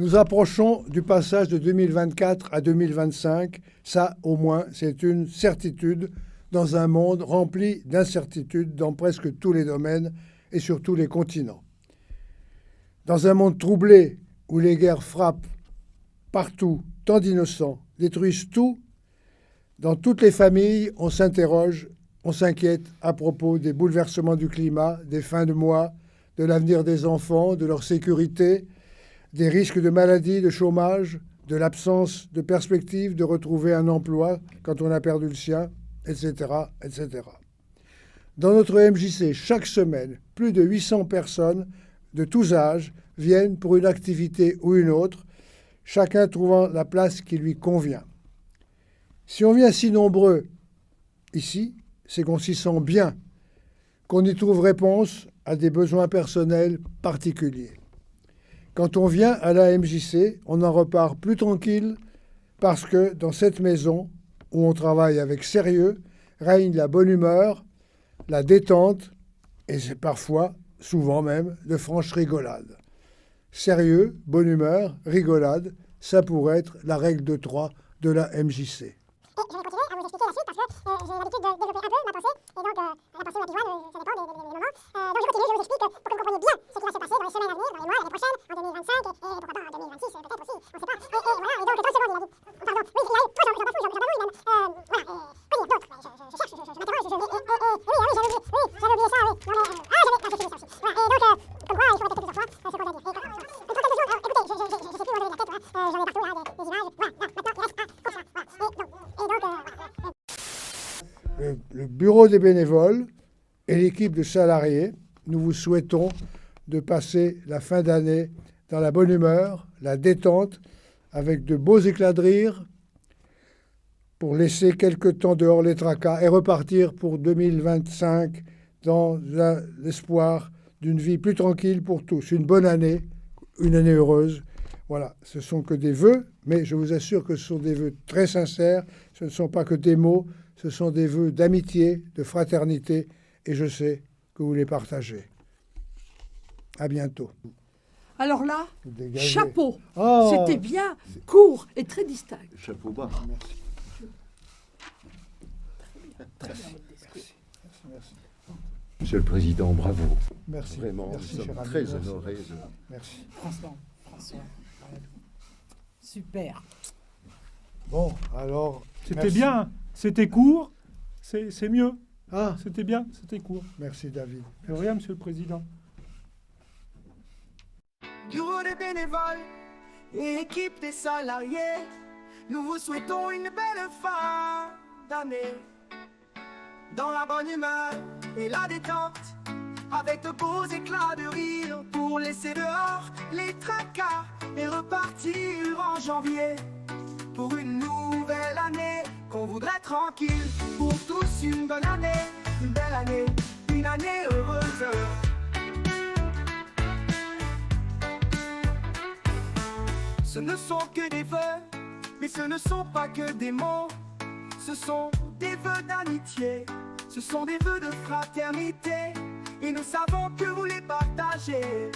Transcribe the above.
Nous approchons du passage de 2024 à 2025. Ça, au moins, c'est une certitude dans un monde rempli d'incertitudes dans presque tous les domaines et sur tous les continents. Dans un monde troublé où les guerres frappent partout, tant d'innocents détruisent tout, dans toutes les familles, on s'interroge, on s'inquiète à propos des bouleversements du climat, des fins de mois, de l'avenir des enfants, de leur sécurité, des risques de maladie, de chômage, de l'absence de perspective de retrouver un emploi quand on a perdu le sien, etc., etc. Dans notre MJC, chaque semaine, plus de 800 personnes de tous âges viennent pour une activité ou une autre, chacun trouvant la place qui lui convient. Si on vient si nombreux ici, c'est qu'on s'y sent bien, qu'on y trouve réponse à des besoins personnels particuliers. Quand on vient à la MJC, on en repart plus tranquille parce que dans cette maison, où on travaille avec sérieux, règne la bonne humeur, la détente et c'est parfois, souvent même, de franches rigolades. Sérieux, bonne humeur, rigolade, ça pourrait être la règle de 3 de la MJC. Et je vais continuer à vous expliquer la suite parce que j'ai l'habitude de développer un peu ma pensée. Et donc, la pensée ou la pigeonne, ça dépend des moments. Donc, je continue, je vous explique pour que vous compreniez bien ce qui va se passer dans les semaines à venir, dans les mois, l'année prochaine, en 2025 et pourquoi pas en 2026, peut-être aussi, on ne sait pas. Et voilà, et donc, 30 secondes, il a dit. Pardon, oui, il y a eu 3 j'en bafouille même. Voilà, quoi dire d'autre? Je cherche, je m'interroge, oui, j'avais oublié ça, oui. Non, mais, j'ai fini ça aussi. Voilà, et donc, comme quoi, il faut répéter plusieurs fois ce qu'on a dit. Et une trentaine de secondes, alors, écoutez, je sais plus où enlever la tête, j'en ai partout, là, des images. Voilà, là, maintenant, il reste comme ça, voilà. Et donc, voilà. Le bureau des bénévoles et l'équipe de salariés, nous vous souhaitons de passer la fin d'année dans la bonne humeur, la détente, avec de beaux éclats de rire, pour laisser quelque temps dehors les tracas et repartir pour 2025 dans l'espoir d'une vie plus tranquille pour tous. Une bonne année, une année heureuse. Voilà, ce sont que des vœux, mais je vous assure que ce sont des vœux très sincères, ce ne sont pas que des mots, ce sont des vœux d'amitié, de fraternité, et je sais que vous les partagez. À bientôt. Alors là, Dégagez. chapeau. Oh, C'était bien, court et très distinct. Chapeau bas. merci. Monsieur le Président, bravo. Merci. Vraiment, Merci, nous cher sommes ami. très Merci. honorés de... Merci. François. Super. Bon, alors... C'était merci. bien, c'était court, c'est mieux. Ah, C'était bien, c'était court. merci David. De rien, Monsieur le Président. Bureau des bénévoles et équipe des salariés, nous vous souhaitons une belle fin d'année. Dans la bonne humeur et la détente, avec de beaux éclats de rire pour laisser dehors les tracas et repartir en janvier pour une nouvelle année qu'on voudrait tranquille. Pour tous une bonne année, une belle année, une année heureuse. Ce ne sont que des vœux, mais ce ne sont pas que des mots. Ce sont des vœux d'amitié, ce sont des vœux de fraternité, et nous savons que vous les partagez.